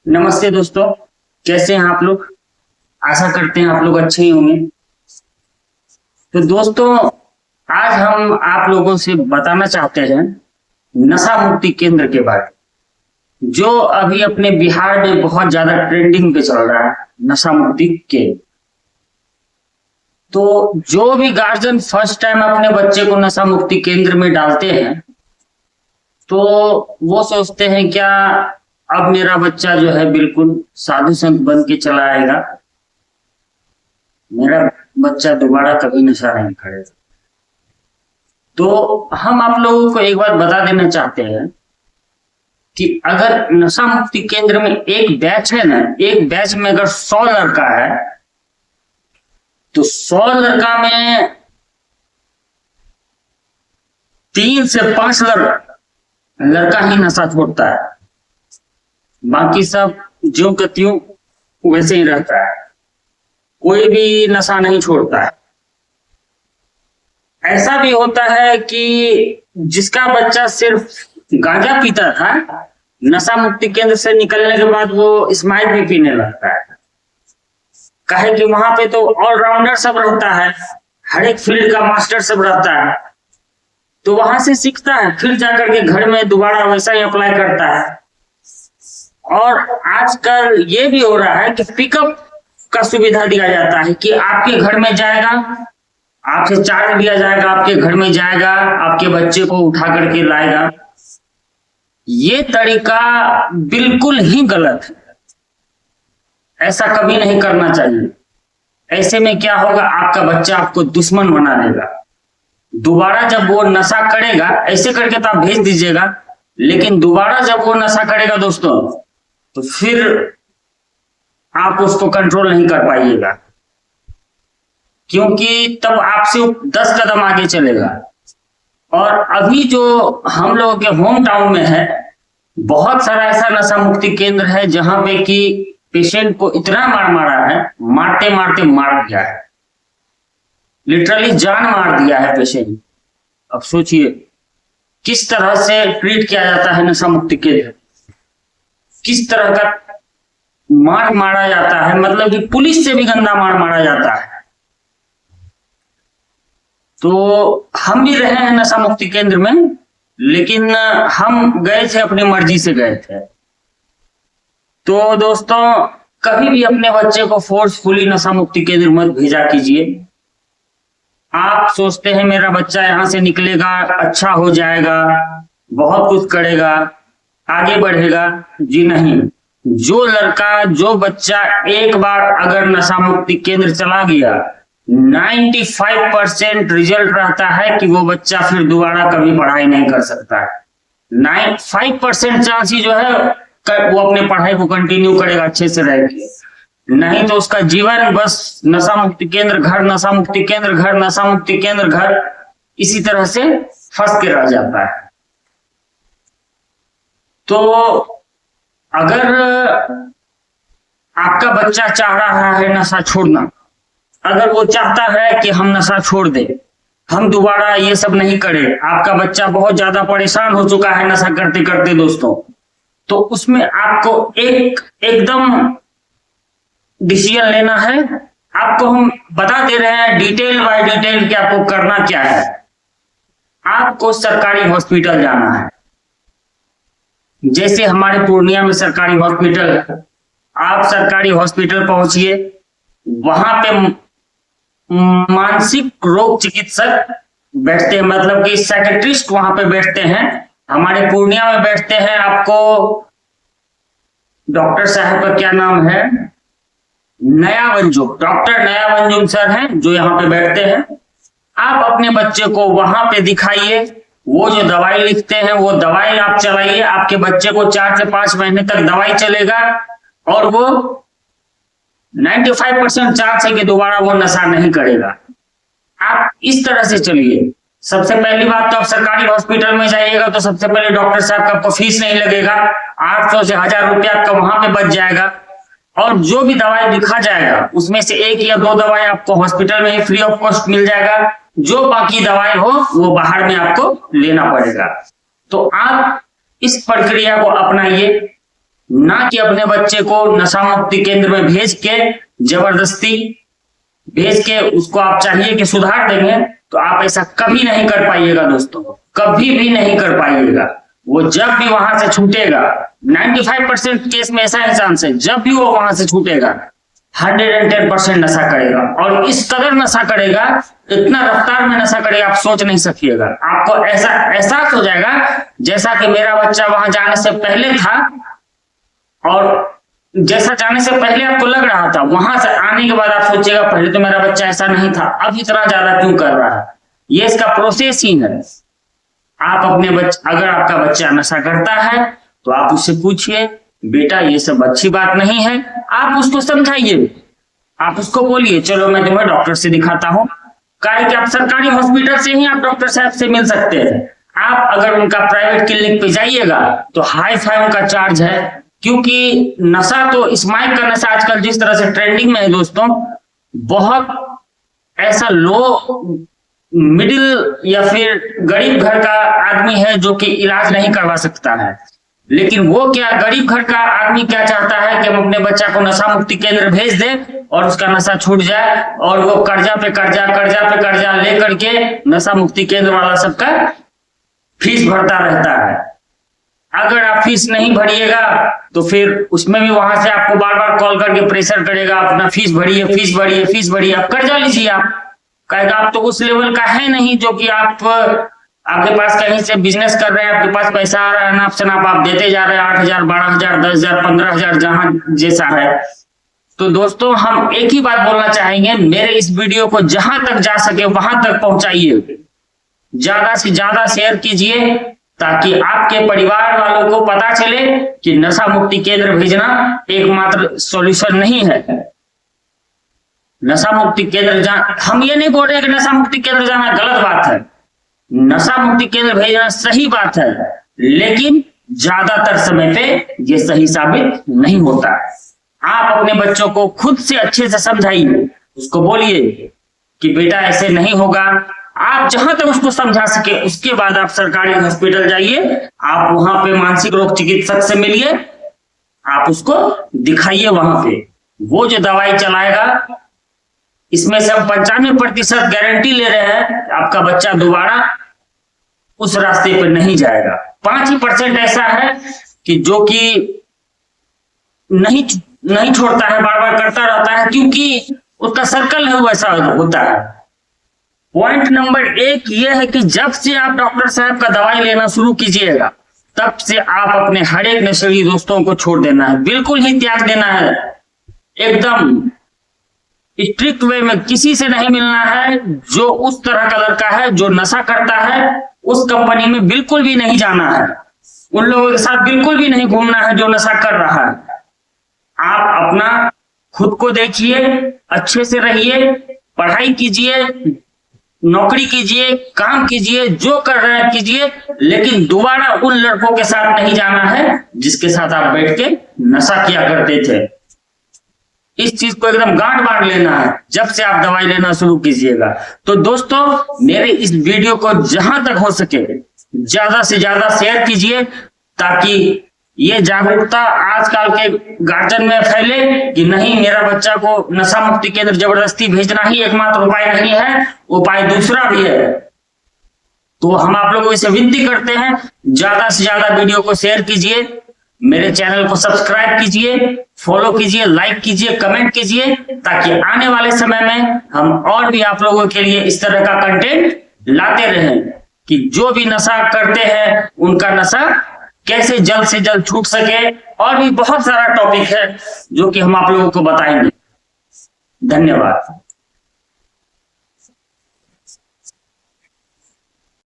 नमस्ते दोस्तों। कैसे हैं आप लोग? आशा करते हैं आप लोग अच्छे ही होंगे। तो दोस्तों, आज हम आप लोगों से बताना चाहते हैं नशा मुक्ति केंद्र के बारे में, जो अभी अपने बिहार में बहुत ज्यादा ट्रेंडिंग पे चल रहा है। नशा मुक्ति केंद्र। तो जो भी गार्जियन फर्स्ट टाइम अपने बच्चे को नशा मुक्ति केंद्र में डालते हैं, तो वो सोचते हैं क्या अब मेरा बच्चा जो है बिल्कुल साधु संत बन के चला आएगा, मेरा बच्चा दोबारा कभी नशा नहीं करेगा। तो हम आप लोगों को एक बात बता देना चाहते हैं कि अगर नशा मुक्ति केंद्र में एक बैच है ना, एक बैच में अगर 100 लड़का है, तो 100 लड़का में 3 से 5 लड़का ही नशा छोड़ता है, बाकी सब ज्यों के त्यों वैसे ही रहता है। कोई भी नशा नहीं छोड़ता है। ऐसा भी होता है कि जिसका बच्चा सिर्फ गांजा पीता था, नशा मुक्ति केंद्र से निकलने के बाद वो स्माइल भी पीने लगता है। कहे कि वहां पे तो ऑलराउंडर सब रहता है, हर एक फील्ड का मास्टर सब रहता है, तो वहां से सीखता है, फिर जाकर के घर में दोबारा वैसा ही अप्लाई करता है। और आजकल ये भी हो रहा है कि पिकअप का सुविधा दिया जाता है कि आपके घर में जाएगा, आपसे चार्ज दिया जाएगा, आपके घर में जाएगा, आपके बच्चे को उठा करके लाएगा। ये तरीका बिल्कुल ही गलत है, ऐसा कभी नहीं करना चाहिए। ऐसे में क्या होगा, आपका बच्चा आपको दुश्मन बना देगा। दोबारा जब वो नशा करेगा, ऐसे करके तो आप भेज दीजिएगा, लेकिन दोबारा जब वो नशा करेगा दोस्तों, तो फिर आप उसको कंट्रोल नहीं कर पाइएगा, क्योंकि तब आपसे 10 कदम आगे चलेगा। और अभी जो हम लोगों के होम टाउन में है, बहुत सारा ऐसा नशा मुक्ति केंद्र है जहां पे कि पेशेंट को इतना मारा है, मारते मारते मार दिया है, लिटरली जान मार दिया है पेशेंट। अब सोचिए किस तरह से ट्रीट किया जाता है नशा मुक्ति केंद्र, किस तरह का मार मारा जाता है, मतलब कि पुलिस से भी गंदा मार मारा जाता है। तो हम भी रहे हैं नशा मुक्ति केंद्र में, लेकिन हम गए थे अपनी मर्जी से गए थे। तो दोस्तों, कभी भी अपने बच्चे को फोर्सफुली नशा मुक्ति केंद्र मत भेजा कीजिए। आप सोचते हैं मेरा बच्चा यहाँ से निकलेगा, अच्छा हो जाएगा, बहुत कुछ करेगा, आगे बढ़ेगा। जी नहीं। जो लड़का, जो बच्चा एक बार अगर नशा मुक्ति केंद्र चला गया, 95% रिजल्ट रहता है कि वो बच्चा फिर दोबारा कभी पढ़ाई नहीं कर सकता है। 95% चांस ही जो है वो अपने पढ़ाई को कंटिन्यू करेगा, अच्छे से रहेगी। नहीं तो उसका जीवन बस नशा मुक्ति केंद्र घर, नशा मुक्ति केंद्र घर, नशा मुक्ति केंद्र घर, इसी तरह से फंस के रह जाता है। तो अगर आपका बच्चा चाह रहा है नशा छोड़ना, अगर वो चाहता है कि हम नशा छोड़ दें, हम दोबारा ये सब नहीं करें, आपका बच्चा बहुत ज्यादा परेशान हो चुका है नशा करते करते दोस्तों, तो उसमें आपको एकदम डिसीजन लेना है। आपको हम बता दे रहे हैं डिटेल बाय डिटेल कि आपको करना क्या है। आपको सरकारी हॉस्पिटल जाना है, जैसे हमारे पूर्णिया में सरकारी हॉस्पिटल है। आप सरकारी हॉस्पिटल पहुंचिए, वहां पे मानसिक रोग चिकित्सक बैठते हैं, मतलब कि साइकेट्रिस्ट वहां पे बैठते हैं। हमारे पूर्णिया में बैठते हैं, आपको डॉक्टर साहब का क्या नाम है, डॉक्टर नया वंजुम सर हैं जो यहाँ पे बैठते हैं। आप अपने बच्चे को वहां पे दिखाइए, वो जो दवाई लिखते हैं वो दवाई आप चलाइए। आपके बच्चे को 4 से 5 महीने तक दवाई चलेगा और वो 95% चांस है कि दोबारा वो नशा नहीं करेगा। आप इस तरह से चलिए। सबसे पहली बात तो आप सरकारी हॉस्पिटल में जाइएगा तो सबसे पहले डॉक्टर साहब का आपको फीस नहीं लगेगा, 800 से 1000 रुपया आपका वहां पे बच जाएगा। और जो भी दवाई लिखा जाएगा उसमें से 1 या 2 दवाई आपको हॉस्पिटल में ही फ्री ऑफ कॉस्ट मिल जाएगा, जो बाकी दवाई हो वो बाहर में आपको लेना पड़ेगा। तो आप इस प्रक्रिया को अपनाइए। ना कि अपने बच्चे को नशा मुक्ति केंद्र में भेज के जबरदस्ती भेज के उसको आप चाहिए कि सुधार देंगे, तो आप ऐसा कभी नहीं कर पाइएगा दोस्तों, कभी भी नहीं कर पाइएगा। वो जब भी वहां से छूटेगा, 95% केस में ऐसा है चांस है, जब भी वो वहां से छूटेगा 110% नशा करेगा, और इस कदर नशा करेगा, इतना रफ्तार में नशा करेगा आप सोच नहीं सकिएगा। आपको ऐसा एहसास हो जाएगा जैसा कि मेरा बच्चा वहां जाने से पहले था, और जैसा जाने से पहले आपको लग रहा था, वहां से आने के बाद आप सोचिएगा पहले तो मेरा बच्चा ऐसा नहीं था, अब इतना ज्यादा क्यों कर रहा है। ये इसका प्रोसेस ही है। आप अपने अगर आपका बच्चा नशा करता है तो आप उससे पूछिए, बेटा ये सब अच्छी बात नहीं है, आप उसको समझाइए, आप उसको बोलिए चलो मैं तुम्हें डॉक्टर से दिखाता हूँ। काहे कि आप सरकारी हॉस्पिटल से ही आप डॉक्टर साहब से मिल सकते हैं। आप अगर उनका प्राइवेट क्लिनिक पे जाइएगा तो हाई फाई उनका चार्ज है, क्योंकि नशा तो स्माइक का नशा आजकल जिस तरह से ट्रेंडिंग में है दोस्तों, बहुत ऐसा लो मिडिल या फिर गरीब घर का आदमी है जो कि इलाज नहीं करवा सकता है, लेकिन वो क्या गरीब घर का आदमी क्या चाहता है कि हम अपने बच्चा को नशा मुक्ति केंद्र भेज दें और उसका नशा छूट जाए, और वो कर्जा पे कर्जा ले करके नशा मुक्ति केंद्र वाला सबका फीस भरता रहता है। अगर आप फीस नहीं भरिएगा तो फिर उसमें भी वहां से आपको बार बार कॉल करके प्रेशर करेगा, अपना फीस भरिए, आप कर्जा लीजिए। आप कहेगा आप तो उस लेवल का है नहीं जो कि आपके पास कहीं से बिजनेस कर रहे हैं, आपके पास पैसा आ रहा है, नाप शनाप आप देते जा रहे हैं, 8,000, 12,000, 10,000, 15,000 जहां जैसा है। तो दोस्तों हम एक ही बात बोलना चाहेंगे, मेरे इस वीडियो को जहां तक जा सके वहां तक पहुंचाइए, ज्यादा से ज्यादा शेयर कीजिए, ताकि आपके परिवार वालों को पता चले कि नशा मुक्ति केंद्र भेजना एकमात्र सॉल्यूशन नहीं है। नशा मुक्ति केंद्र हम ये नहीं बोल रहे कि नशा मुक्ति केंद्र जाना गलत बात है, नशा मुक्ति केंद्र भेजना सही बात है, लेकिन ज्यादातर समय पे ये सही साबित नहीं होता। आप अपने बच्चों को खुद से अच्छे से समझाइए, उसको बोलिए कि बेटा ऐसे नहीं होगा। आप जहां तक उसको समझा सके, उसके बाद आप सरकारी हॉस्पिटल जाइए, आप वहां पे मानसिक रोग चिकित्सक से मिलिए, आप उसको दिखाइए वहां पे। वो जो दवाई चलाएगा, इसमें से हम 95% गारंटी ले रहे हैं आपका बच्चा दोबारा उस रास्ते पर नहीं जाएगा। 5% ऐसा है कि जो कि नहीं छोड़ता है, बार बार करता रहता है, क्योंकि उसका सर्कल है वैसा होता है। पॉइंट नंबर 1 यह है कि जब से आप डॉक्टर साहब का दवाई लेना शुरू कीजिएगा, तब से आप अपने हर एक नशेड़ी दोस्तों को छोड़ देना है, बिल्कुल ही त्याग देना है। एकदम स्ट्रिक्ट वे में किसी से नहीं मिलना है। जो उस तरह का लड़का है जो नशा करता है, उस कंपनी में बिल्कुल भी नहीं जाना है, उन लोगों के साथ बिल्कुल भी नहीं घूमना है जो नशा कर रहा है। आप अपना खुद को देखिए, अच्छे से रहिए, पढ़ाई कीजिए, नौकरी कीजिए, काम कीजिए, जो कर रहे हैं कीजिए, लेकिन दोबारा उन लड़कों के साथ नहीं जाना है जिसके साथ आप बैठ के नशा किया करते थे। इस चीज को एकदम गांठ बांध लेना है जब से आप दवाई लेना शुरू कीजिएगा। तो दोस्तों मेरे इस वीडियो को जहां तक हो सके ज्यादा से ज्यादा शेयर कीजिए, ताकि ये जागरूकता आजकल के गार्जियन में फैले कि नहीं, मेरा बच्चा को नशा मुक्ति केंद्र जबरदस्ती भेजना ही एकमात्र उपाय नहीं है, उपाय दूसरा भी है। तो हम आप लोगों से विनती करते हैं, ज्यादा से ज्यादा वीडियो को शेयर कीजिए, मेरे चैनल को सब्सक्राइब कीजिए, फॉलो कीजिए, लाइक कीजिए, कमेंट कीजिए, ताकि आने वाले समय में हम और भी आप लोगों के लिए इस तरह का कंटेंट लाते रहें कि जो भी नशा करते हैं उनका नशा कैसे जल्द से जल्द छूट सके। और भी बहुत सारा टॉपिक है जो कि हम आप लोगों को बताएंगे। धन्यवाद।